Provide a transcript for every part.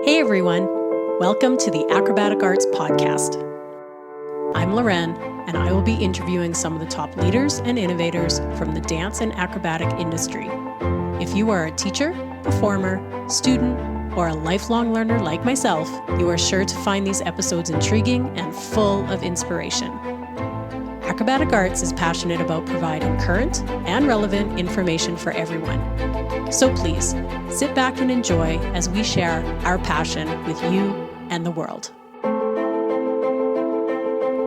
Hey everyone, welcome to the Acrobatic Arts Podcast. I'm Loren, and I will be interviewing some of the top leaders and innovators from the dance and acrobatic industry. If you are a teacher, performer, student, or a lifelong learner like myself, you are sure to find these episodes intriguing and full of inspiration. Acrobatic Arts is passionate about providing current and relevant information for everyone. So please, sit back and enjoy as we share our passion with you and the world.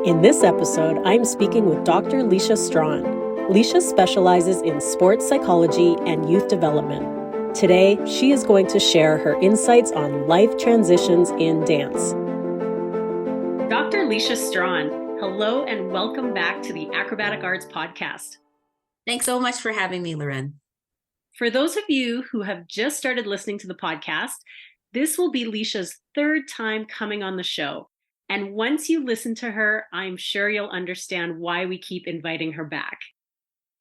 In this episode, I'm speaking with Dr. Leisha Strachan. Leisha specializes in sports psychology and youth development. Today, she is going to share her insights on life transitions in dance. Dr. Leisha Strachan, hello and welcome back to the Acrobatic Arts Podcast. Thanks so much for having me, Loren. For those of you who have just started listening to the podcast, this will be Leisha's third time coming on the show. And once you listen to her, I'm sure you'll understand why we keep inviting her back.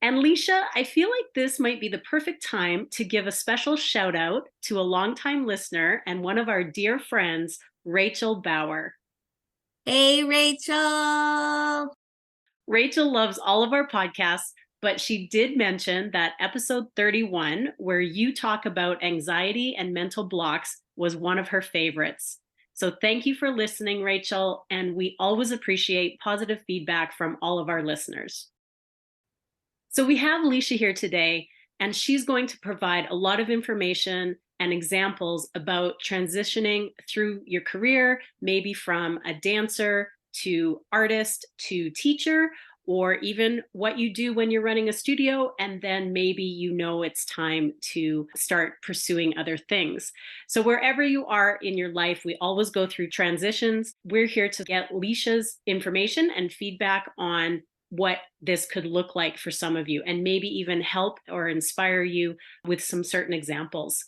And Leisha, I feel like this might be the perfect time to give a special shout out to a longtime listener and one of our dear friends, Rachel Bauer. Hey, Rachel. Rachel loves all of our podcasts, but she did mention that episode 31, where you talk about anxiety and mental blocks, was one of her favorites. So thank you for listening, Rachel, and we always appreciate positive feedback from all of our listeners. So we have Leisha here today, and she's going to provide a lot of information and examples about transitioning through your career, maybe from a dancer to artist to teacher, or even what you do when you're running a studio, and then maybe you know it's time to start pursuing other things. So wherever you are in your life, we always go through transitions. We're here to get Leisha's information and feedback on what this could look like for some of you, and maybe even help or inspire you with some certain examples.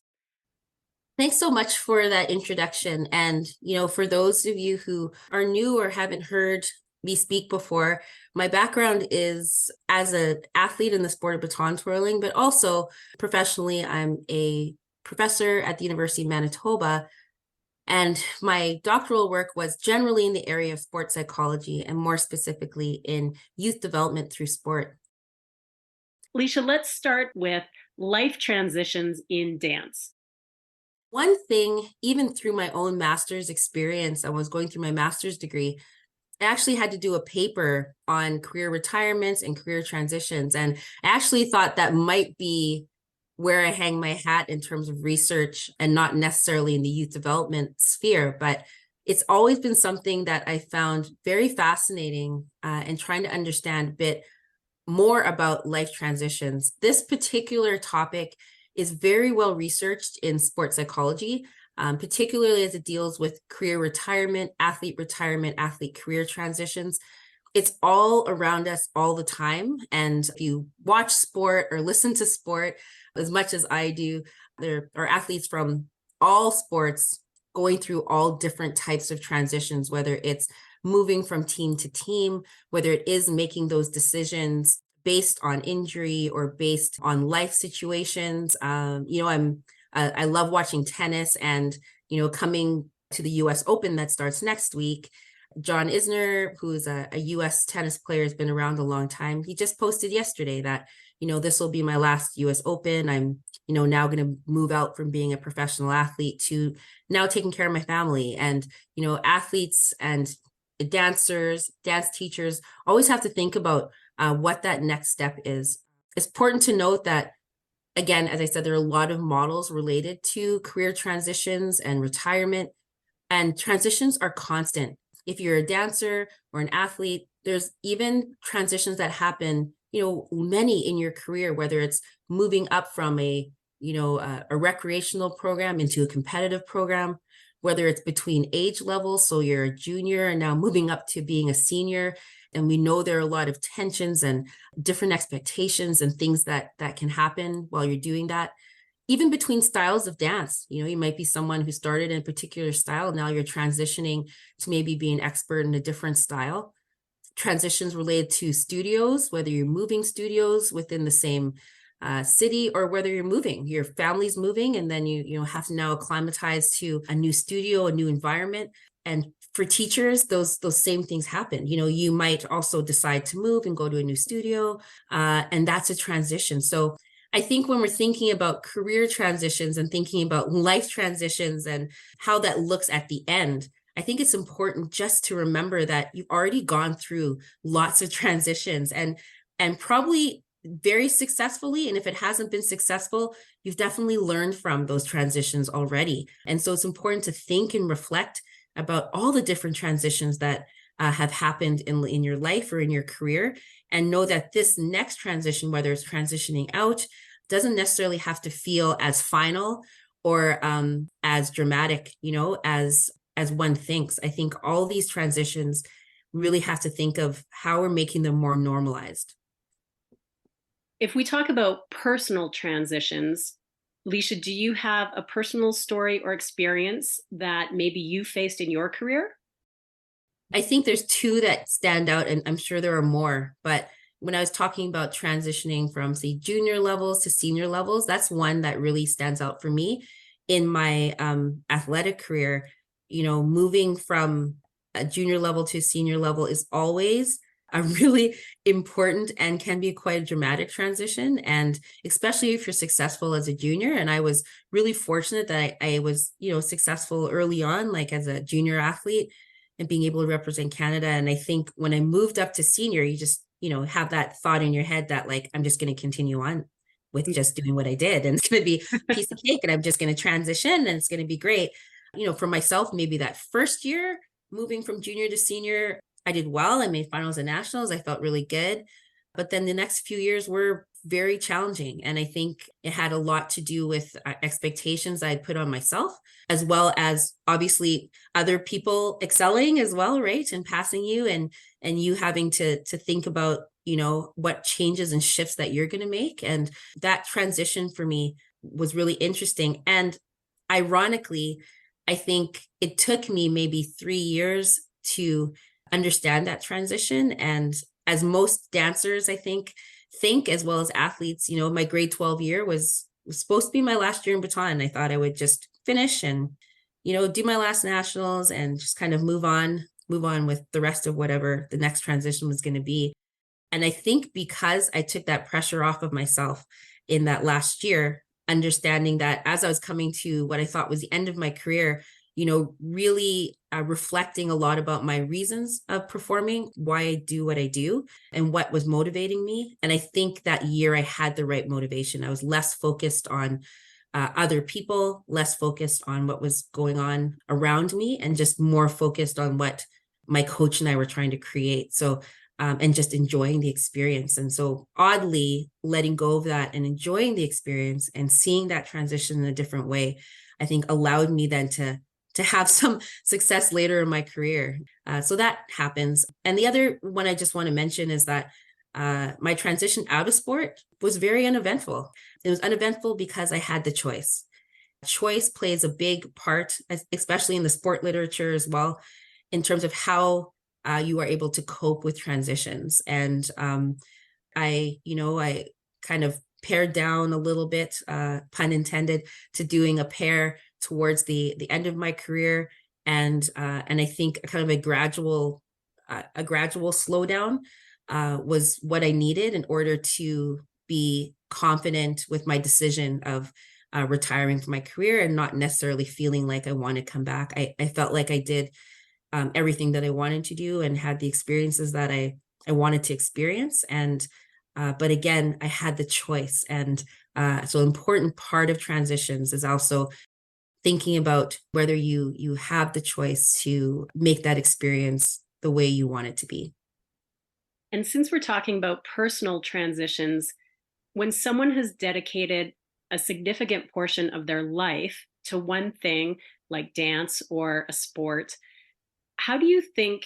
Thanks so much for that introduction. And, for those of you who are new or haven't heard me speak before, my background is as an athlete in the sport of baton twirling, but also professionally, I'm a professor at the University of Manitoba. And my doctoral work was generally in the area of sports psychology and more specifically in youth development through sport. Leisha, let's start with life transitions in dance. One thing, even through my own master's experience, I was going through my master's degree, I actually had to do a paper on career retirements and career transitions. And I actually thought that might be where I hang my hat in terms of research and not necessarily in the youth development sphere. But it's always been something that I found very fascinating and trying to understand a bit more about life transitions. This particular topic is very well researched in sports psychology, particularly as it deals with career retirement, athlete career transitions. It's all around us all the time. And if you watch sport or listen to sport as much as I do, there are athletes from all sports going through all different types of transitions, whether it's moving from team to team, whether it is making those decisions based on injury or based on life situations. I love watching tennis, and, coming to the US Open that starts next week, John Isner, who's a US tennis player, has been around a long time. He just posted yesterday that, this will be my last US Open. I'm, now going to move out from being a professional athlete to now taking care of my family. And, athletes and dancers, dance teachers always have to think about what that next step is. It's important to note that, again, as I said, there are a lot of models related to career transitions and retirement, and transitions are constant. If you're a dancer or an athlete, there's even transitions that happen, many in your career, whether it's moving up from a recreational program into a competitive program, whether it's between age levels. So you're a junior and now moving up to being a senior. And we know there are a lot of tensions and different expectations and things that can happen while you're doing that. Even between styles of dance, you might be someone who started in a particular style. Now you're transitioning to maybe be an expert in a different style. Transitions related to studios, whether you're moving studios within the same city, or whether you're moving, your family's moving, and then you have to now acclimatize to a new studio, a new environment. And for teachers, those same things happen. You might also decide to move and go to a new studio, and that's a transition. So I think when we're thinking about career transitions and thinking about life transitions and how that looks at the end, I think it's important just to remember that you've already gone through lots of transitions, and probably very successfully. And if it hasn't been successful, you've definitely learned from those transitions already. And so it's important to think and reflect about all the different transitions that have happened in your life or in your career, and know that this next transition, whether it's transitioning out, doesn't necessarily have to feel as final or as dramatic, as one thinks. I think all these transitions really have to think of how we're making them more normalized. If we talk about personal transitions, Leisha, do you have a personal story or experience that maybe you faced in your career? I think there's two that stand out, and I'm sure there are more. But when I was talking about transitioning from, say, junior levels to senior levels, that's one that really stands out for me in my athletic career. Moving from a junior level to a senior level is always a really important and can be quite a dramatic transition. And especially if you're successful as a junior. And I was really fortunate that I was, successful early on, like as a junior athlete and being able to represent Canada. And I think when I moved up to senior, you just, have that thought in your head that like, I'm just going to continue on with just doing what I did. And it's going to be a piece of cake and I'm just going to transition and it's going to be great. For myself, maybe that first year, moving from junior to senior, I did well. I made finals and nationals. I felt really good. But then the next few years were very challenging. And I think it had a lot to do with expectations I had put on myself, as well as obviously other people excelling as well, right? And passing you and you having to think about, what changes and shifts that you're going to make. And that transition for me was really interesting. And ironically, I think it took me maybe 3 years to understand that transition. And as most dancers, I think as well as athletes, my grade 12 year was supposed to be my last year in Baton. I thought I would just finish and, do my last nationals and just kind of move on with the rest of whatever the next transition was going to be. And I think because I took that pressure off of myself in that last year, understanding that as I was coming to what I thought was the end of my career, really reflecting a lot about my reasons of performing, why I do what I do, and what was motivating me. And I think that year I had the right motivation. I was less focused on other people, less focused on what was going on around me, and just more focused on what my coach and I were trying to create. So, and just enjoying the experience. And so oddly, letting go of that and enjoying the experience and seeing that transition in a different way, I think allowed me then to have some success later in my career. So that happens. And the other one I just want to mention is that my transition out of sport was very uneventful. It was uneventful because I had the choice. Choice plays a big part, especially in the sport literature as well, in terms of how you are able to cope with transitions. And I kind of pared down a little bit, pun intended, to doing a pair towards the end of my career, and I think kind of a gradual slowdown was what I needed in order to be confident with my decision of retiring from my career and not necessarily feeling like I want to come back. I felt like I did everything that I wanted to do and had the experiences that I wanted to experience, and but again, I had the choice. And so an important part of transitions is also thinking about whether you have the choice to make that experience the way you want it to be. And since we're talking about personal transitions, when someone has dedicated a significant portion of their life to one thing like dance or a sport, how do you think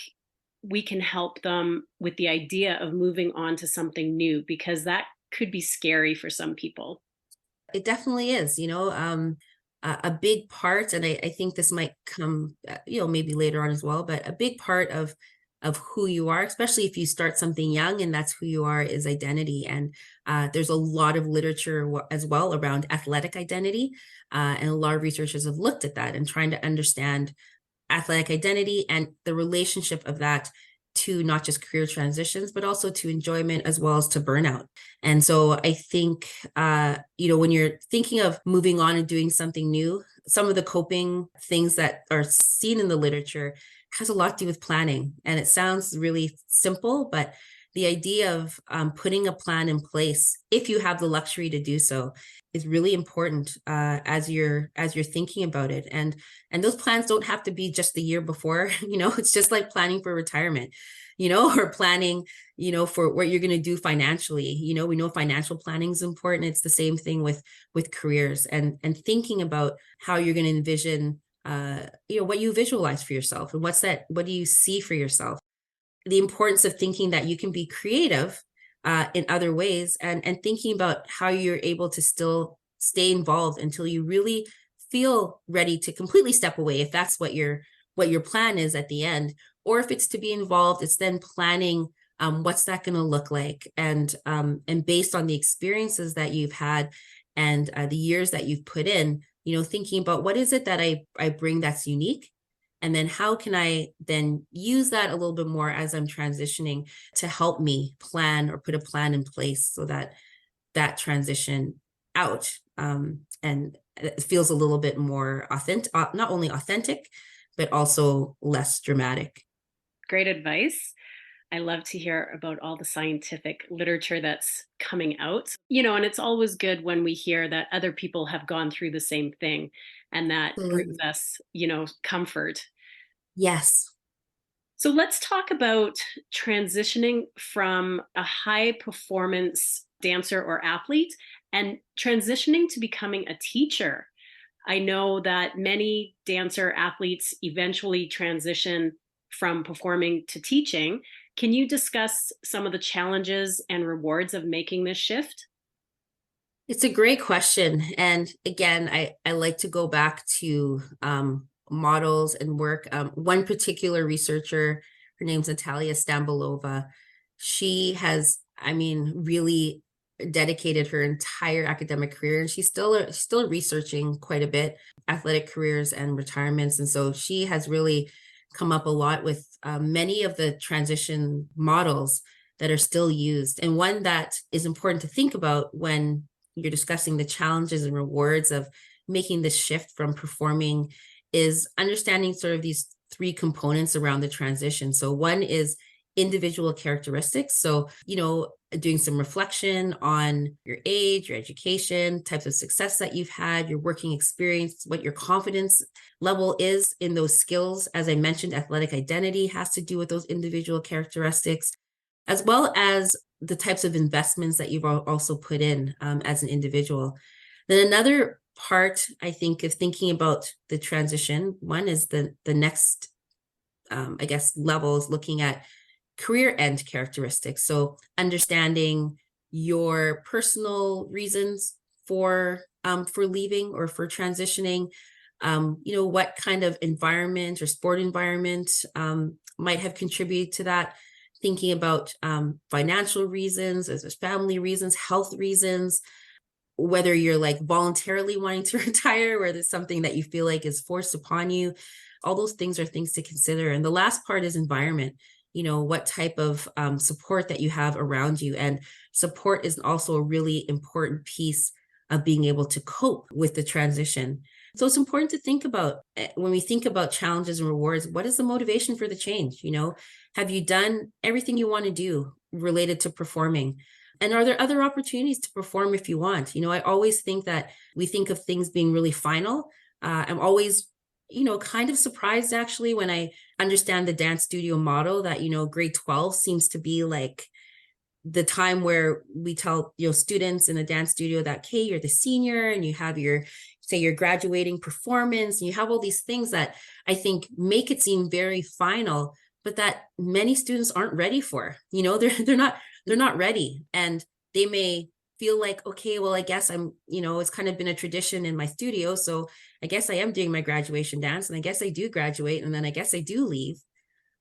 we can help them with the idea of moving on to something new? Because that could be scary for some people. It definitely is, a big part, and I think this might come, maybe later on as well, but a big part of of who you are, especially if you start something young and that's who you are, is identity. And there's a lot of literature as well around athletic identity. And a lot of researchers have looked at that and trying to understand athletic identity and the relationship of that to not just career transitions, but also to enjoyment as well as to burnout. And so I think, when you're thinking of moving on and doing something new, some of the coping things that are seen in the literature has a lot to do with planning. And it sounds really simple, but the idea of putting a plan in place, if you have the luxury to do so, is really important as you're thinking about it. And those plans don't have to be just the year before. It's just like planning for retirement, or planning, for what you're going to do financially. We know financial planning is important. It's the same thing with careers, and thinking about how you're going to envision, what you visualize for yourself, and what do you see for yourself. The importance of thinking that you can be creative in other ways, and thinking about how you're able to still stay involved until you really feel ready to completely step away, if that's what your plan is at the end. Or if it's to be involved, it's then planning what's that going to look like, and based on the experiences that you've had and the years that you've put in, thinking about what is it that I bring that's unique. And then how can I then use that a little bit more as I'm transitioning to help me plan or put a plan in place so that transition out and it feels a little bit more authentic, not only authentic, but also less dramatic. Great advice. I love to hear about all the scientific literature that's coming out, and it's always good when we hear that other people have gone through the same thing, and that brings us, comfort. Yes. So let's talk about transitioning from a high performance dancer or athlete and transitioning to becoming a teacher. I know that many dancer athletes eventually transition from performing to teaching. Can you discuss some of the challenges and rewards of making this shift? It's a great question. And again, I like to go back to models and work. One particular researcher, her name's Natalia Stambolova. She has, really dedicated her entire academic career, and she's still researching quite a bit athletic careers and retirements. And so she has really come up a lot with many of the transition models that are still used. And one that is important to think about when you're discussing the challenges and rewards of making this shift from performing is understanding sort of these three components around the transition. So one is individual characteristics. So, doing some reflection on your age, your education, types of success that you've had, your working experience, what your confidence level is in those skills. As I mentioned, athletic identity has to do with those individual characteristics, as well as the types of investments that you've also put in as an individual. Then another part, I think, of thinking about the transition, one is the next, level is looking at career end characteristics. So understanding your personal reasons for leaving or for transitioning, what kind of environment or sport environment might have contributed to that. Thinking about financial reasons, as family reasons, health reasons, whether you're like voluntarily wanting to retire, or there's something that you feel like is forced upon you. All those things are things to consider. And the last part is environment. What type of support that you have around you. And support is also a really important piece of being able to cope with the transition. So it's important to think about, when we think about challenges and rewards, what is the motivation for the change? Have you done everything you want to do related to performing? And are there other opportunities to perform if you want? I always think that we think of things being really final. I'm always kind of surprised actually when I understand the dance studio model that, grade 12 seems to be like the time where we tell, students in a dance studio that, okay, you're the senior and you have your graduating performance, and you have all these things that I think make it seem very final, but that many students aren't ready for. They're not ready, and they may feel like, okay, well, I guess I'm, it's kind of been a tradition in my studio, so I guess I am doing my graduation dance, and I guess I do graduate, and then I guess I do leave.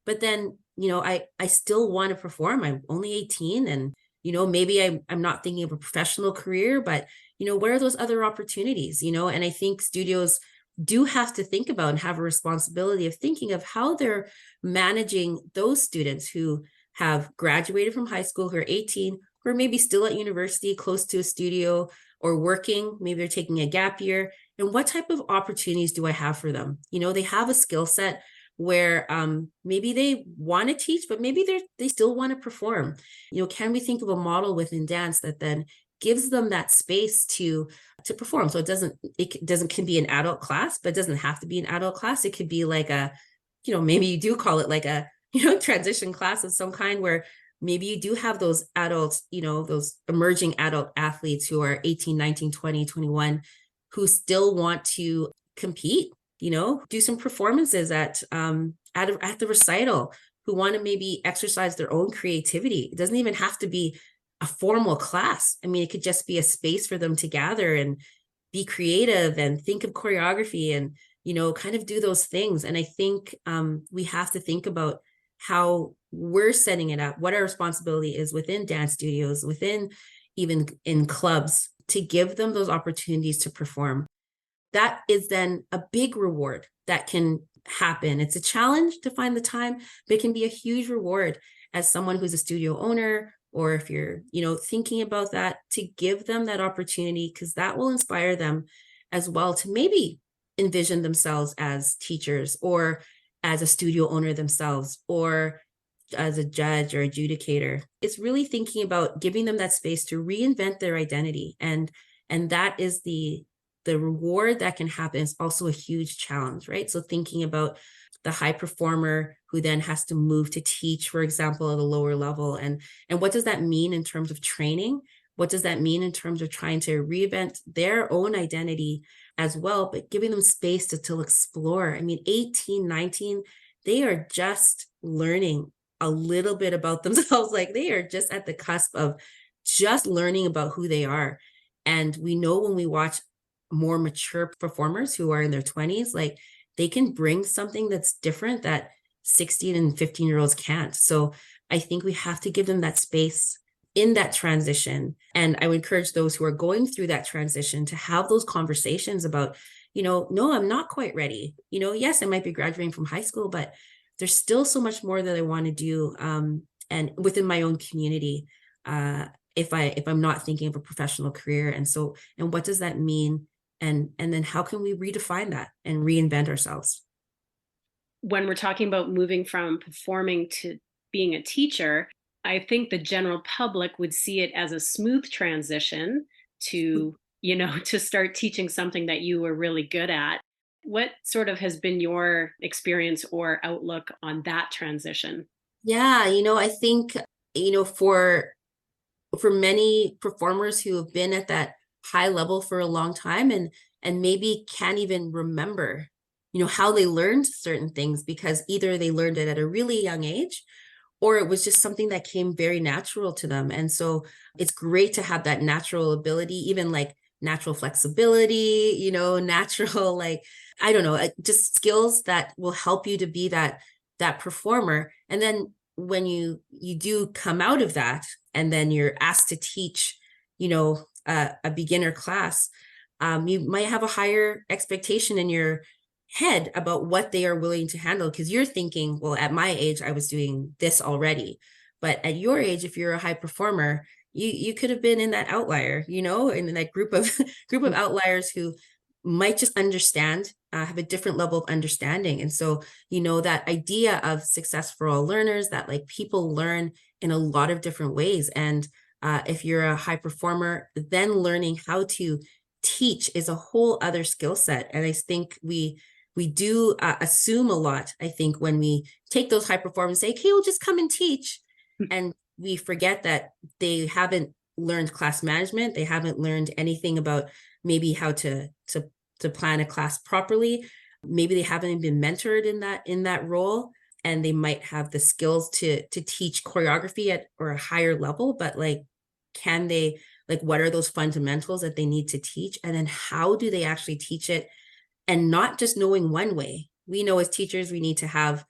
But then I still want to perform. I'm only 18, and, maybe I'm not thinking of a professional career, but, what are those other opportunities, and I think studios do have to think about and have a responsibility of thinking of how they're managing those students who have graduated from high school, who are 18, who are maybe still at university, close to a studio, or working, maybe they're taking a gap year. And what type of opportunities do I have for them? They have a skill set where maybe they want to teach, but maybe they still want to perform. Can we think of a model within dance that then gives them that space to perform? So it can be an adult class, but it doesn't have to be an adult class. It could be like maybe you do call it like a transition class of some kind, where maybe you do have those adults, those emerging adult athletes who are 18, 19, 20, 21, who still want to compete, do some performances at the recital, who want to maybe exercise their own creativity. It doesn't even have to be a formal class. I mean, it could just be a space for them to gather and be creative and think of choreography and, kind of do those things. And I think we have to think about how we're setting it up, what our responsibility is within dance studios, within even in clubs, to give them those opportunities to perform. That is then a big reward that can happen. It's a challenge to find the time, but it can be a huge reward as someone who's a studio owner, or if you're, thinking about that, to give them that opportunity, because that will inspire them as well to maybe envision themselves as teachers, or as a studio owner themselves, or as a judge or adjudicator. It's really thinking about giving them that space to reinvent their identity. And that is the reward that can happen. Is also a huge challenge, right? So thinking about the high performer who then has to move to teach, for example, at a lower level. And what does that mean in terms of training? What does that mean in terms of trying to reinvent their own identity as well, but giving them space to still explore? I mean, 18, 19, they are just learning a little bit about themselves. Like, they are just at the cusp of just learning about who they are. And we know when we watch more mature performers who are in their 20s, like, they can bring something that's different that 16 and 15-year-olds can't. So I think we have to give them that space in that transition. And I would encourage those who are going through that transition to have those conversations about, no, I'm not quite ready. Yes, I might be graduating from high school, but there's still so much more that I want to do. And within my own community, if I'm not thinking of a professional career. And what does that mean? And then how can we redefine that and reinvent ourselves? When we're talking about moving from performing to being a teacher, I think the general public would see it as a smooth transition to, to start teaching something that you were really good at. What sort of has been your experience or outlook on that transition? Yeah, I think, for many performers who have been at that high level for a long time, and maybe can't even remember, how they learned certain things, because either they learned it at a really young age, or it was just something that came very natural to them. And so it's great to have that natural ability, even like natural flexibility, natural, like, I don't know, just skills that will help you to be that performer. And then when you do come out of that, and then you're asked to teach, a beginner class, you might have a higher expectation in your head about what they are willing to handle, because you're thinking, well, at my age, I was doing this already. But at your age, if you're a high performer, you could have been in that outlier, in that group of outliers who might just understand, have a different level of understanding. And so, that idea of success for all learners, that like people learn in a lot of different ways. And if you're a high performer, then learning how to teach is a whole other skill set. And I think we do assume a lot, I think, when we take those high performers, say, okay, we'll just come and teach. And we forget that they haven't learned class management. They haven't learned anything about maybe how to plan a class properly. Maybe they haven't been mentored in that role, and they might have the skills to teach choreography at or a higher level, but like, can they, like, what are those fundamentals that they need to teach? And then how do they actually teach it? And not just knowing one way. We know as teachers, we need to have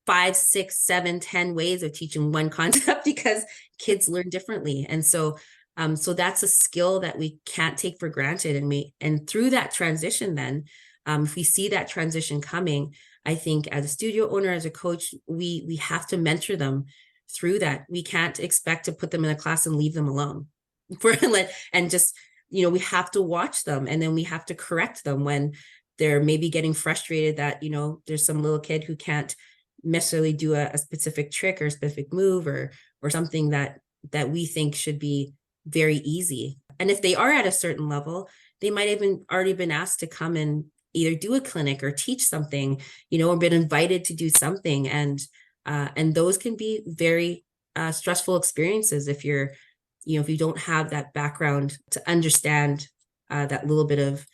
5, 6, 7, 10 ways of teaching one concept because kids learn differently. And so that's a skill that we can't take for granted. And through that transition, then if we see that transition coming, I think as a studio owner, as a coach, we have to mentor them through that. We can't expect to put them in a class and leave them alone and just, we have to watch them, and then we have to correct them when they're maybe getting frustrated that, there's some little kid who can't necessarily do a specific trick or a specific move or something that we think should be very easy. And if they are at a certain level, they might have already been asked to come and either do a clinic or teach something, or been invited to do something. And those can be very stressful experiences if if you don't have that background to understand that little bit of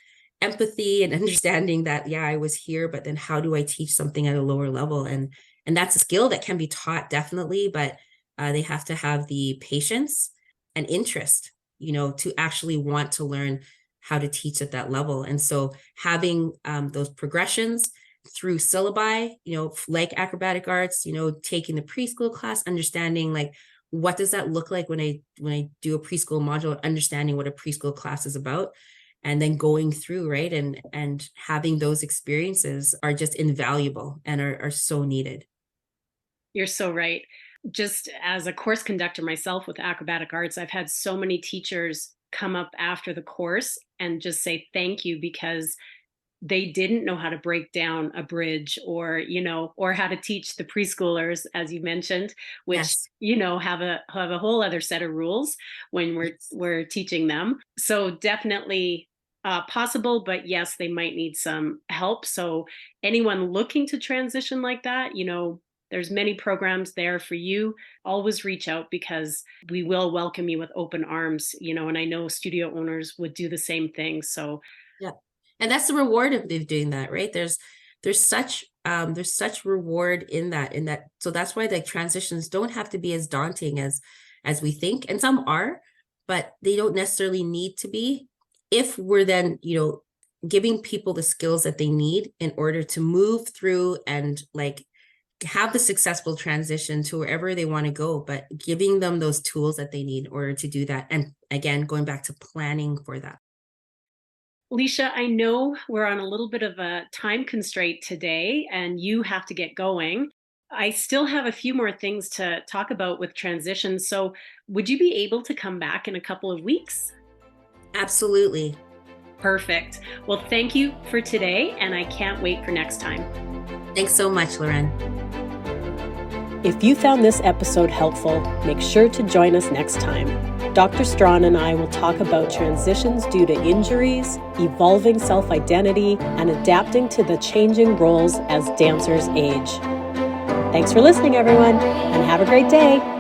empathy and understanding that, yeah, I was here, but then how do I teach something at a lower level? And that's a skill that can be taught, definitely, but they have to have the patience and interest, to actually want to learn how to teach at that level. And so having those progressions through syllabi, like acrobatic arts, taking the preschool class, understanding like, what does that look like when I do a preschool module, understanding what a preschool class is about, and then going through, right? And having those experiences are just invaluable and are so needed. You're so right. Just as a course conductor myself with acrobatic arts, I've had so many teachers come up after the course and just say thank you, because they didn't know how to break down a bridge or how to teach the preschoolers, as you mentioned, which Yes. have a whole other set of rules when we're teaching them. So definitely possible, but yes, they might need some help. So anyone looking to transition like that, there's many programs there for you. Always reach out, because we will welcome you with open arms, and I know studio owners would do the same thing. So Yeah. And that's the reward of doing that, right? There's such reward in that. So that's why the transitions don't have to be as daunting as we think. And some are, but they don't necessarily need to be, if we're then, giving people the skills that they need in order to move through and like have the successful transition to wherever they want to go, but giving them those tools that they need in order to do that. And again, going back to planning for that. Leisha, I know we're on a little bit of a time constraint today and you have to get going. I still have a few more things to talk about with transitions. So would you be able to come back in a couple of weeks? Absolutely. Perfect. Well, thank you for today, and I can't wait for next time. Thanks so much, Lauren. If you found this episode helpful, make sure to join us next time. Dr. Strachan and I will talk about transitions due to injuries, evolving self-identity, and adapting to the changing roles as dancers age. Thanks for listening, everyone, and have a great day.